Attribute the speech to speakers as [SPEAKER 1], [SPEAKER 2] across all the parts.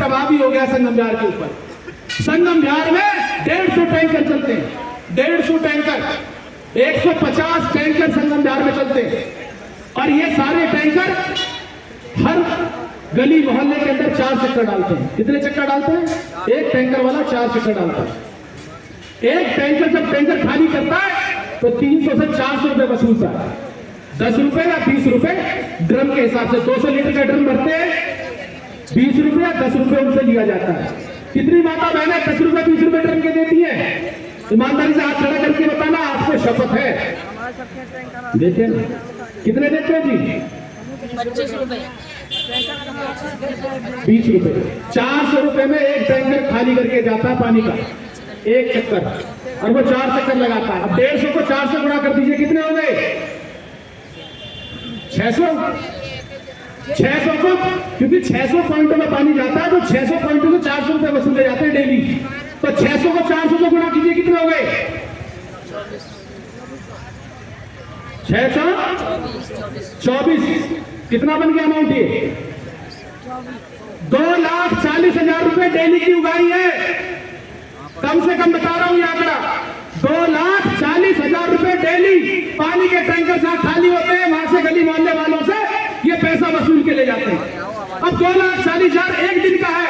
[SPEAKER 1] प्रभावी हो गया संगम बिहार के ऊपर। संगम बिहार में 150 टैंकर चलते हैं, 150 टैंकर, 150 टैंकर संगम बिहार में चलते हैं। और ये सारे टैंकर हर गली मोहल्ले के अंदर 4 चक्कर डालते हैं। कितने चक्कर डालते हैं? एक टैंकर वाला 4 चक्कर डालता है। एक टैंकर जब टैंकर खाली करता है तो 300 से 400 रुपए वसूलता है। 10 रुपए या 20 रुपए ड्रम के हिसाब से। 200 लीटर का ड्रम भरते हैं, 20 रुपए या 10 रुपए उनसे लिया जाता है। कितनी माता बहनें 10 रुपए 20 रुपए ड्रम के देती है? ईमानदारी से हाथ खड़ा करके बताना, आपको शपथ है। देते हैं कितने देते हैं जी?
[SPEAKER 2] 25 रुपए,
[SPEAKER 1] 20 रुपए। 400 रुपए में एक टैंकर खाली करके जाता है पानी का, एक चक्कर, और वो 4 चक्कर लगाता है। अब 150 को 4 से गुणा कर दीजिए, कितने हो गए? 600। 600 को, क्योंकि 600 पॉइंटों में पानी जाता है तो 600 पॉइंटों से 400 रुपए वसूले जाते हैं डेली। तो 600 को 400 से गुणा कीजिए, कितने हो गए? 624। कितना बन गया अमाउंट? ये 2,40,000 रुपए डेली की उगाही है। कम से कम बता रहा हूं ये आंकड़ा, 2,40,000 रुपए डेली पानी के टैंकर जहां खाली होते हैं वहां से गली मोहल्ले वालों से ये पैसा वसूल के ले जाते हैं। अब 2,40,000 एक दिन का है,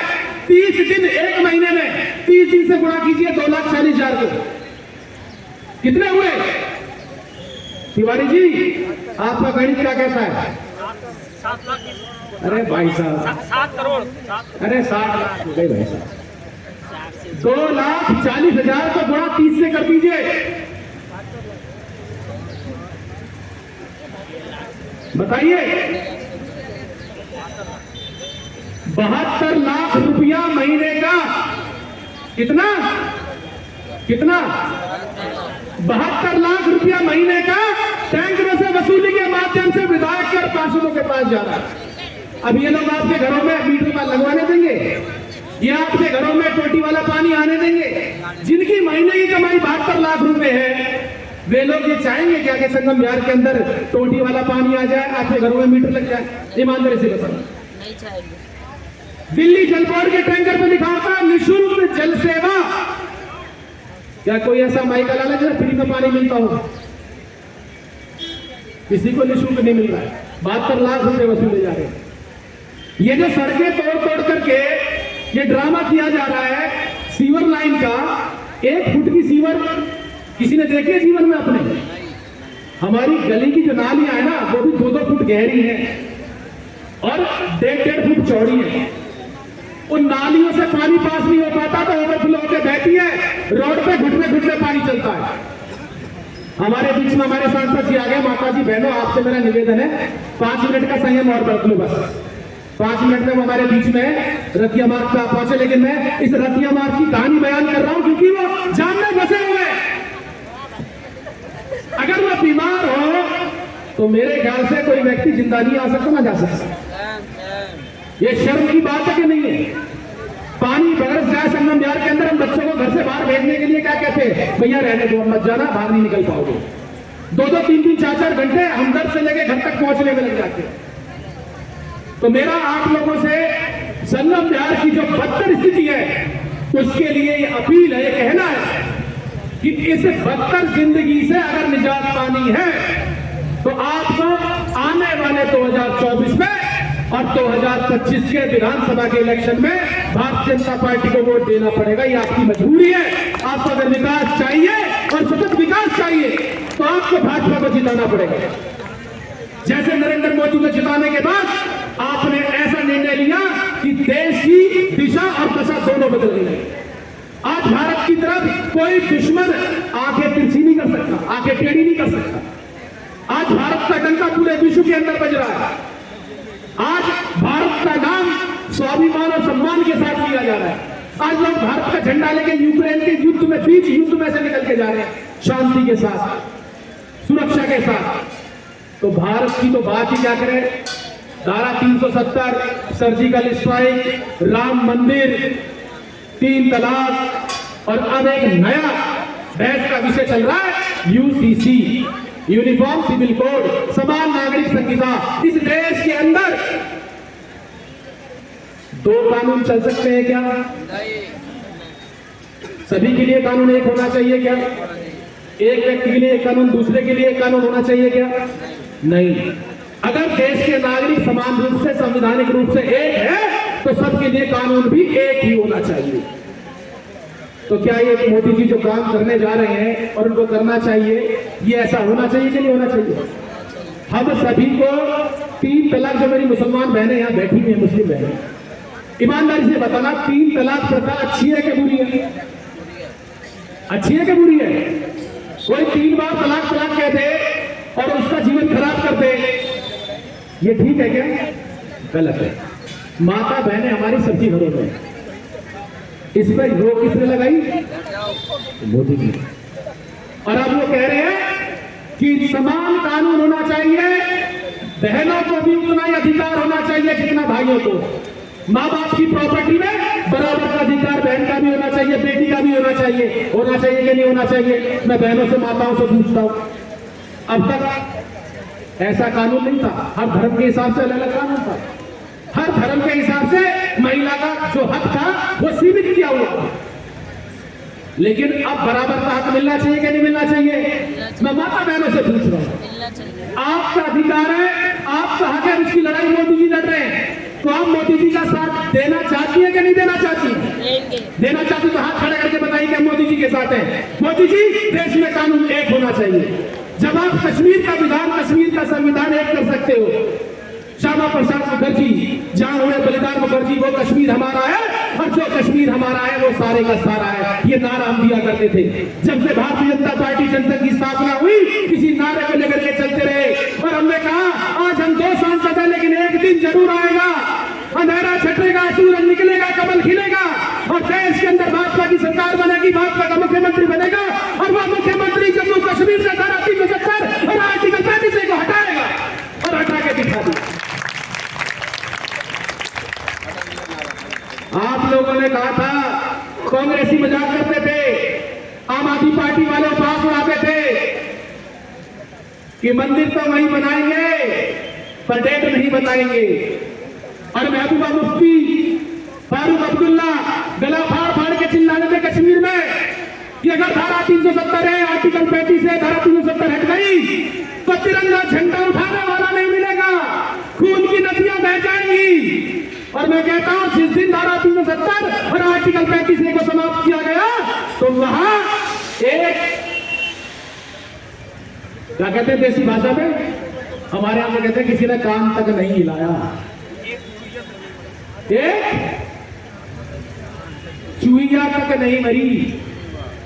[SPEAKER 1] 30 दिन एक महीने में, 30 दिन से गुणा कीजिए 2,40,000 को, कितने हुए? तिवारी जी आपका गणित क्या कहता है?
[SPEAKER 3] 7 लाख।
[SPEAKER 1] अरे भाई साहब
[SPEAKER 3] 7 करोड़।
[SPEAKER 1] अरे 7 लाख हो गए भाई साहब। 2,40,000 को गुणा 30 से कर दीजिए, बताइए 72 लाख रुपया महीने का। कितना? कितना? 72 लाख रुपया महीने का टैंकरों से वसूली के माध्यम से विधायक के और पार्षदों के पास जा रहा है। अब ये लोग आपके घरों में मीटर पर लगवाने देंगे? ये आपके घरों में टोटी वाला पानी आने देंगे? जिनकी महीने की कमाई 72 लाख रुपए है, वे लोग ये चाहेंगे क्या कि संगम बिहार के अंदर टोटी वाला पानी आ जाए, आपके घरों में मीटर लग जाए? ईमानदारी से बताओ।
[SPEAKER 2] नहीं चाहेंगे।
[SPEAKER 1] दिल्ली जल बोर्ड के टैंकर पर लिखा होता है निःशुल्क जल सेवा। क्या कोई ऐसा माइका लाला जरा फ्री में पानी मिलता हो? किसी को निःशुल्क नहीं मिल रहा है। 72 लाख रुपए वसूले जा रहे हैं। ये जो सड़कें तोड़ तोड़ करके ये ड्रामा किया जा रहा है सीवर लाइन का, 1 फुट की सीवर किसी ने देखी है जीवन में अपने? हमारी गली की जो नालियां है ना वो भी 2-2 फुट गहरी है और 1.5 फुट चौड़ी है। उन नालियों से पानी पास नहीं हो पाता तो ओवरफ्लो होकर बहती है, रोड पे घुटने घुटने पानी चलता है। हमारे बीच में हमारे सांसद जी आ गए। माता जी बहनों आपसे मेरा निवेदन है 5 मिनट का संयम और बरत लो, बस 5 मिनट में वो हमारे बीच में रतिया मार्ग पे पहुंचे। लेकिन मैं इस रतिया मार्ग की कहानी बयान कर रहा हूं क्योंकि वो जान में बसे हुए हैं। अगर वो बीमार हो तो मेरे ख्याल से कोई व्यक्ति जिंदा नहीं आ सकता, ना जा सकता। ये शर्म की बात है कि नहीं है? पानी बरस जाए संगम बिहार के अंदर, हम बच्चों को घर से बाहर भेजने के लिए क्या कहते हैं? भैया रहने दो, मत जाना, बाहर नहीं निकल पाओगे। 2-2, 3-3, 4-4 घंटे हमदर्द से लेके घर तक पहुंचने में लग जाते हैं। तो मेरा आप लोगों से संगम बिहार की जो बदतर स्थिति है उसके लिए ये अपील है, ये कहना है कि इस बदतर जिंदगी से अगर निजात पानी है तो आपको आने वाले 2024 में और 2025 के विधानसभा के इलेक्शन में भारतीय जनता पार्टी को वोट देना पड़ेगा। ये आपकी मजबूरी है। आपको अगर विकास चाहिए और सतत विकास चाहिए तो आपको भाजपा को जिताना पड़ेगा। जैसे नरेंद्र मोदी को जिताने के बाद आपने ऐसा निर्णय लिया कि देश की दिशा और दशा दोनों बदल गई। आज भारत की तरफ कोई दुश्मन आंखें तिरछी नहीं कर सकता, आंखें टेढ़ी नहीं कर सकता। आज भारत का डंका पूरे विश्व के अंदर बज रहा है। आज भारत का नाम स्वाभिमान और सम्मान के साथ लिया जा रहा है। आज लोग भारत का झंडा लेके यूक्रेन के युद्ध में, बीच युद्ध में से निकल के जा रहे हैं, शांति के साथ, सुरक्षा के साथ। तो भारत की तो बात ही क्या करें। धारा 370, सर्जिकल स्ट्राइक, राम मंदिर, 3 तलाक और अब एक नया बहस का विषय चल रहा है यूसीसी, यूनिफॉर्म सिविल कोड, समान नागरिक संहिता। इस देश के अंदर दो कानून चल सकते हैं क्या? सभी के लिए कानून एक होना चाहिए क्या? एक व्यक्ति के लिए एक कानून, दूसरे के लिए एक कानून होना चाहिए क्या? नहीं। अगर देश के नागरिक समान रूप से, संवैधानिक रूप से एक है, तो सबके लिए कानून भी एक ही होना चाहिए। तो क्या ये मोदी जी जो काम करने जा रहे हैं और उनको करना चाहिए, ये ऐसा होना चाहिए कि नहीं होना चाहिए? हम सभी को 3 तलाक, जो मेरी मुसलमान बहनें यहाँ बैठी हुई हैं, मुस्लिम बहनें, ईमानदारी से बताना, 3 तलाक प्रथा अच्छी है कि बुरी है? अच्छी है कि बुरी है? कोई 3 बार तलाक तलाक कह दे और उसका जीवन खराब कर दे, ये ठीक है क्या? गलत है। माता बहनें हमारी सब्जी घरों में, इस पर रोक किसने लगाई? मोदी जी। और अब वो कह रहे हैं कि समान कानून होना चाहिए, बहनों को भी उतना ही अधिकार होना चाहिए जितना भाइयों को। माँ बाप की प्रॉपर्टी में बराबर का अधिकार बहन का भी होना चाहिए, बेटी का भी होना चाहिए। होना चाहिए कि नहीं होना चाहिए? मैं बहनों से, माताओं से पूछता हूं। अब तक ऐसा कानून नहीं था, हर धर्म के हिसाब से अलग अलग कानून था। हर धर्म के हिसाब से महिला का जो हक था वो सीमित किया हुआ था। लेकिन अब बराबर का हक मिलना चाहिए कि नहीं मिलना चाहिए? मैं माता बहनों से पूछ रहा हूं। आपका अधिकार है, आपका हक है, उसकी लड़ाई मोदी जी लड़ रहे हैं, तो आप मोदी जी का साथ देना चाहती है कि नहीं देना चाहती? देना चाहती तो हाथ खड़े करके बताइए कि मोदी जी के साथ है। मोदी जी, देश में कानून एक होना चाहिए। जब आप कश्मीर का विधान, कश्मीर का संविधान एक कर सकते हो, श्यामा प्रसाद मुखर्जी जहां हुए बलिदान मुखर्जी, वो कश्मीर हमारा है और जो कश्मीर हमारा है वो सारे का सारा है, ये नारा हम दिया करते थे। जब से भारतीय जनता पार्टी जनसंघ की स्थापना हुई, किसी नारे को लेकर के चलते रहे और हमने कहा आज हम 2 सांसद हैं, लेकिन एक दिन जरूर आएगा, अंधेरा छटेगा, सूरज निकलेगा, कमल खिलेगा और देश के अंदर भाजपा की सरकार बनेगी, भाजपा का मुख्यमंत्री बनेगा और वह मुख्यमंत्री जम्मू कश्मीर से धारा 370 और आर्टिकल 35 को हटाएगा और हटा के दिखा देगा। आप लोगों ने कहा था, कांग्रेसी मजाक करते थे, आम आदमी पार्टी वाले पास उड़ाते थे कि मंदिर तो वहीं बनाएंगे पर डेट नहीं बताएंगे। और महबूबा मुफ्ती, फारूक अब्दुल्ला गला फाड़ फाड़ के चिल्लाने थे कश्मीर में कि अगर धारा 370 है, आर्टिकल 35 है, धारा 370 हट गई तो तिरंगा झंडा उठाने वाला नहीं मिलेगा, खून की नदियां बह जाएंगी। और मैं कहता हूं जिस दिन धारा 370 और आर्टिकल 35 को समाप्त किया गया तो वहां एक, क्या कहते हैं देसी भाषा में, हमारे यहां कहते हैं किसी ने कान तक नहीं हिलाया, एक चूहिया तक नहीं मरी,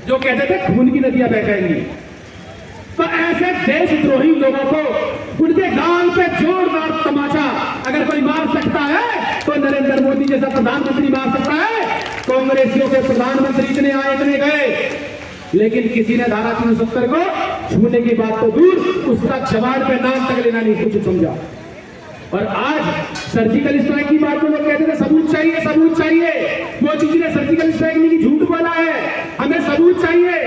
[SPEAKER 1] जो कहते थे खून की नदियां बह जाएंगी। तो ऐसे देशद्रोही लोगों को उनके गाल पे जोरदार तमाचा अगर कोई मार सकता है तो नरेंद्र मोदी जैसा प्रधानमंत्री मार सकता है। कांग्रेसियों के प्रधानमंत्री इतने आए, इतने गए, लेकिन किसी ने धारा 370 को छूने की बात तो दूर, उसका जवाब पे नाम तक लेना नहीं कुछ समझा। और आज सर्जिकल स्ट्राइक की बात में लोग कहते थे सबूत चाहिए, सबूत चाहिए। मोदी जी ने सर्जिकल स्ट्राइक नहीं की, झूठ बोला है, हमें सबूत चाहिए।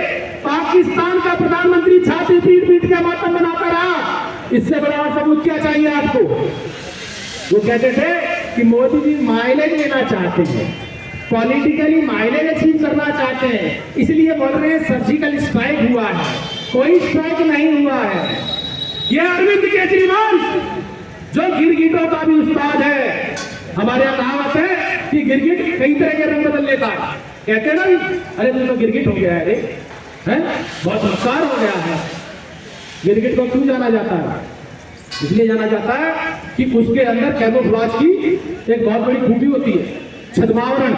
[SPEAKER 1] पाकिस्तान का प्रधानमंत्री छाती पीट पीट के मातम बनाता रहा, इससे बड़ा सबूत क्या चाहिए आपको? वो कहते थे कि मोदी जी माइलेज लेना चाहते हैं, पॉलिटिकली माइलेज अचीव करना चाहते हैं, इसलिए बोल रहे हैं सर्जिकल स्ट्राइक हुआ है। कोई स्ट्राइक नहीं हुआ है। ये अरविंद केजरीवाल जो गिरगिटों का भी उस्ताद है, हमारे यहाँ कहावत है कि गिरगिट कई तरह के रंग बदल लेता है, कहते हैं ना, अरे तू तो गिरगिट हो गया है, रे है बहुत होशियार हो गया है। गिरगिट को क्यों जाना जाता है? इसलिए जाना जाता है कि उसके अंदर कैमोफ्लेज की एक बहुत बड़ी खूबी होती है, छद्मावरण।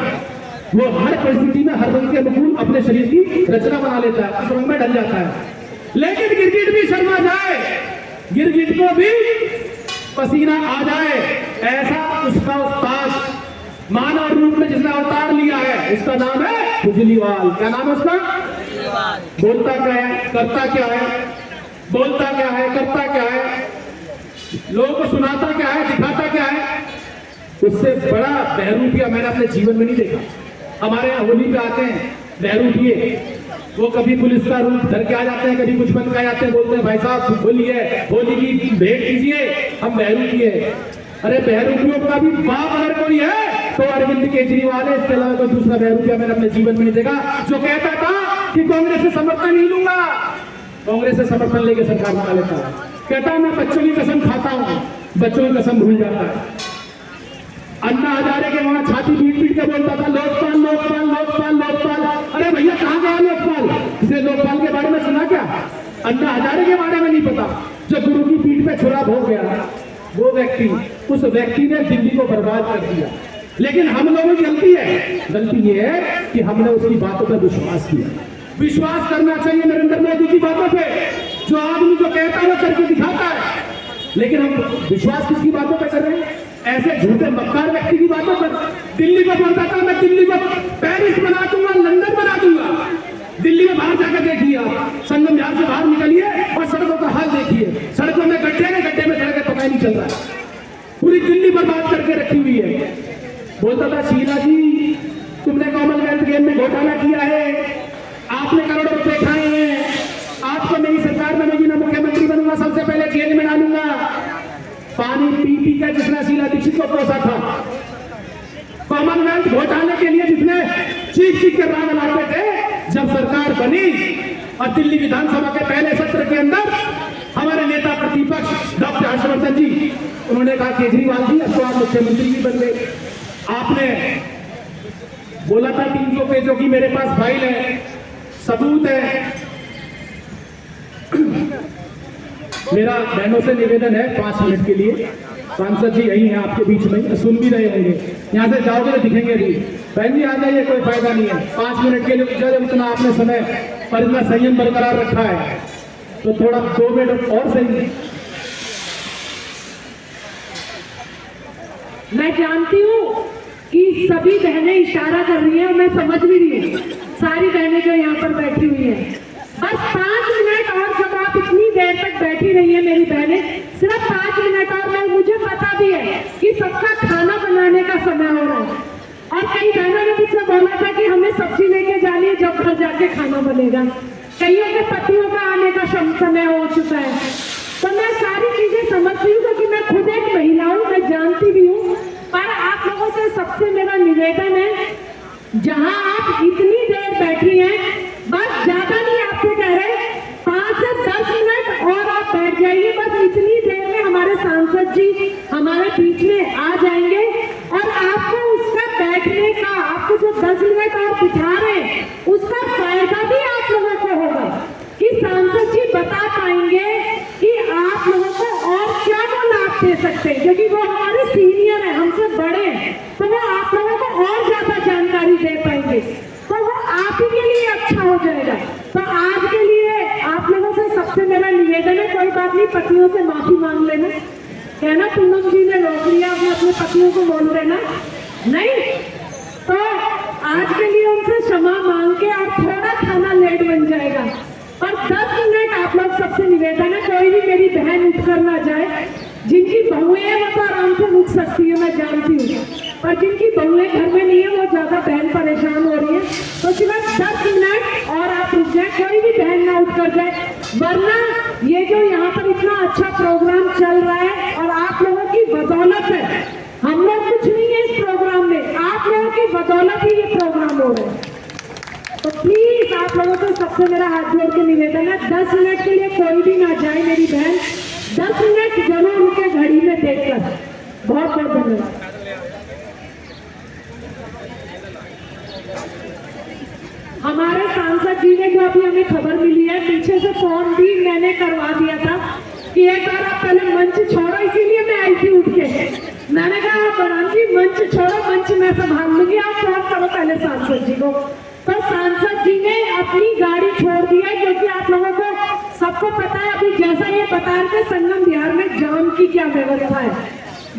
[SPEAKER 1] वो हर परिस्थिति में हर रंग के अनुकूल अपने शरीर की रचना बना लेता है, उस रंग में ढल जाता है। लेकिन गिरगिट भी शर्मा जाए, गिरगिट को भी पसीना आ जाए, ऐसा उसका उस्ताद मानव रूप में जिसने अवतार लिया है, इसका नाम है केजरीवाल। क्या नाम है उसका? बोलता क्या है, करता क्या है? बोलता क्या है, करता क्या है, लोगों को सुनाता क्या है, दिखाता क्या है? उससे बड़ा बहरूपिया मैंने अपने जीवन में नहीं देखा। हमारे यहाँ होली पे आते हैं बहरूपिये, वो कभी पुलिस का रूप धर के आ जाते हैं, कभी कुछ बन के आ जाते हैं, बोलते हैं भाई साहब होली है, होली की भेंट कीजिए, हम बहरूपिये। अरे बहरूपियों का भी बाप अगर कोई है तो अरविंद केजरीवाल है, इसके अलावा कोई दूसरा बहरूपिया मैंने अपने जीवन में नहीं देखा जो कहता था कि कांग्रेस से समर्थन नहीं लूंगा। कांग्रेस से समर्थन लेके सरकार बना लेता है, कहता है मैं बच्चों की कसम खाता हूं, बच्चों की कसम भूल जाता है। अन्ना हजारे के वहां छाती पीट पीट के बोलता था लोकपाल लोकपाल लोकपाल लोकपाल। अरे भैया कहां गया लोकपाल? किसी लोकपाल के बारे में सुना क्या? अन्ना हजारे के बारे में नहीं पता, जो गुरु की पीठ पे छुरा हो गया वो व्यक्ति, उस व्यक्ति ने दिल्ली को बर्बाद कर दिया। लेकिन हम लोगों की गलती है, गलती ये है कि हमने उसकी बातों पर विश्वास किया। विश्वास करना चाहिए नरेंद्र मोदी की बातों पे, जो आदमी जो कहता है वो करके दिखाता है। लेकिन हम विश्वास किसकी बातों पे कर रहे हैं? ऐसे झूठे मक्कार व्यक्ति की बातों पर। दिल्ली को बोलता था मैं दिल्ली को पेरिस बना दूंगा, लंदन बना दूंगा। दिल्ली में बाहर जाकर देखिए, संगम विहार से बाहर निकलिए और सड़कों का हाल देखिए, सड़कों में गड्ढे में सड़कें पता ही नहीं चल रहा है। पूरी दिल्ली बर्बाद करके रखी हुई है। बोलता था शीला जी तुमने कॉमनवेल्थ गेम में घोटाला किया है, आपने करोड़ों रुपए खाए हैं, आपको मेरी सरकार बनेगी, मैं मुख्यमंत्री बनूंगा, सबसे पहले जेल में डालूंगा। पानी पी पी कर जिसने शीला दीक्षित को पोसा था, कॉमनवेल्थ घोटाले के लिए जिसने चीख चीख कर राग लाते थे, जब सरकार बनी और दिल्ली विधानसभा के पहले सत्र के अंदर हमारे नेता प्रतिपक्ष डॉक्टर हर्षवर्धन जी उन्होंने कहा केजरीवाल जी अब तो आप मुख्यमंत्री भी बन गए। आपने बोला था 300 पेजों की मेरे पास फाइल है, सबूत है। मेरा बहनों से निवेदन है 5 मिनट के लिए, सांसद जी यही हैं आपके बीच में, सुन भी रहे होंगे, यहाँ से जाओगे तो दिखेंगे भी। बहन जी आ जाइए, कोई फायदा नहीं है, 5 मिनट के लिए उतना आपने समय पर इतना संयम बरकरार रखा है तो थोड़ा 2 मिनट और सही।
[SPEAKER 4] मैं जानती हूँ कि सभी बहनें इशारा कर रही हैं और मैं समझ भी रही हूँ, सारी बहनें जो यहाँ पर बैठी हुई हैं। बस 5 मिनट और, जब आप इतनी देर तक बैठी रही हैं मेरी बहनें, सिर्फ 5 मिनट और। मैं मुझे पता भी है कि सबका खाना बनाने का समय हो रहा है और कई बहनों ने मुझसे बोला था कि हमें सब्जी लेके जानी है जब घर जाके खाना बनेगा। कईयों के पतियों का आने का समय हो चुका है। तो मैं सारी चीजें समझती हूँ क्योंकि मैं खुद एक महिला हूँ, मैं जानती भी हूँ। पर आप लोगों से सबसे मेरा निवेदन है, जहाँ आप इतनी देर बैठी हैं, बस ज्यादा नहीं आपसे कह रहे, 5 से 10 मिनट और आप बैठ जाइए। बस इतनी देर में हमारे सांसद जी हमारे बीच में आ जाएंगे और आपको उसका बैठने का, आपको जो 10 मिनट और बिठा रहे हैं उसका फायदा भी आप लोगों को होगा कि सांसद जी बता पाएंगे कि आप लोगों को और क्या वो लाभ दे सकते हैं, क्योंकि वो हमारे सीनियर हैं, हमसे बड़े हैं, तो वो आप लोगों को और ज्यादा जानकारी दे पाएंगे, तो वो आप ही के लिए अच्छा हो जाएगा। तो आज के लिए आप लोगों से सबसे मेरा निवेदन है, कोई बात नहीं, पतियों से माफी मांग लेना, कहना पूनम जी ने रोक लिया, अपने पतियों को बोल देना नहीं, तो आज के लिए उनसे क्षमा मांग के और थोड़ा खाना लेट बन जाएगा। और 10 मिनट आप लोग सबसे निवेदन है, कोई भी मेरी बहन उठ कर ना जाए। जिनकी बहुएं हैं वो तो आराम से उठ सकती है, मैं जानती हूँ, पर जिनकी बहुएं घर में नहीं है वो ज्यादा बहन परेशान हो रही है, तो सिर्फ 10 मिनट और आप रुक जाए, कोई भी बहन ना उठ कर जाए। वरना ये जो यहाँ पर इतना अच्छा प्रोग्राम चल रहा है और आप लोगों की बदौलत है, हम लोग कुछ नहीं है इस प्रोग्राम में, आप लोगों की बदौलत ही ये प्रोग्राम हो रहा है। तो प्लीज आप लोगों को सबसे मेरा हाथ जोड़ के निवेदन है, 10 मिनट के लिए कोई भी ना जाए मेरी बहन, 10 मिनट जरूर उनके घड़ी में देखकर। बहुत बहुत धन्यवाद। हमारे सांसद जी ने जो अभी हमें खबर मिली है, पीछे से फोन भी मैंने करवा दिया था कि एक बार आप पहले मंच छोड़ो, इसीलिए मैं आई थी उठ के। मैंने कहा बरान जी मंच छोड़ो, मंच मैं संभाल लूंगी, आप फोन करो पहले सांसद जी को। तो सांसद जी ने अपनी गाड़ी छोड़ दी है, क्योंकि आप लोगों को सबको पता है, अभी जैसा ये बता रहे थे संगम विहार में जाम की क्या व्यवस्था है,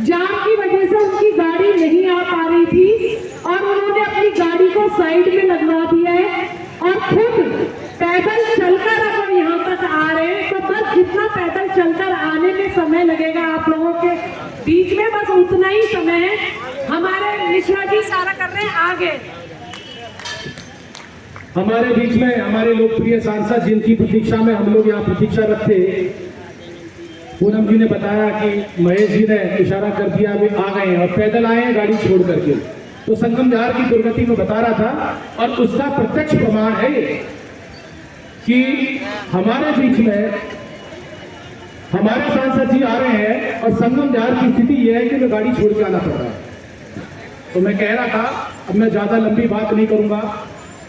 [SPEAKER 4] जाम की वजह से उनकी गाड़ी नहीं आ पा रही थी और उन्होंने अपनी गाड़ी को साइड में लगवा दिया है और खुद पैदल चलकर अगर यहाँ तक आ रहे हैं, तो बस जितना पैदल चलकर आने में समय लगेगा आप लोगों के बीच में, बस उतना ही समय है। हमारे मिश्रा जी सारा कर रहे हैं आगे।
[SPEAKER 1] हमारे बीच में हमारे लोकप्रिय सांसद जिनकी प्रतीक्षा में हम लोग यहाँ प्रतीक्षा रखते, पूनम जी ने बताया कि महेश जी ने इशारा कर दिया, अभी आ गए हैं और पैदल आए हैं गाड़ी छोड़ करके। तो संगम जहार की दुर्गति में बता रहा था और उसका प्रत्यक्ष प्रमाण है ये कि हमारे बीच में हमारे सांसद जी आ रहे हैं और संगम जहार की स्थिति यह है कि मैं गाड़ी छोड़ के आना पड़ रहा है। तो मैं कह रहा था, अब मैं ज्यादा लंबी बात नहीं करूंगा,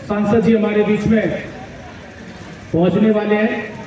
[SPEAKER 1] सांसद जी हमारे बीच में पहुंचने वाले हैं।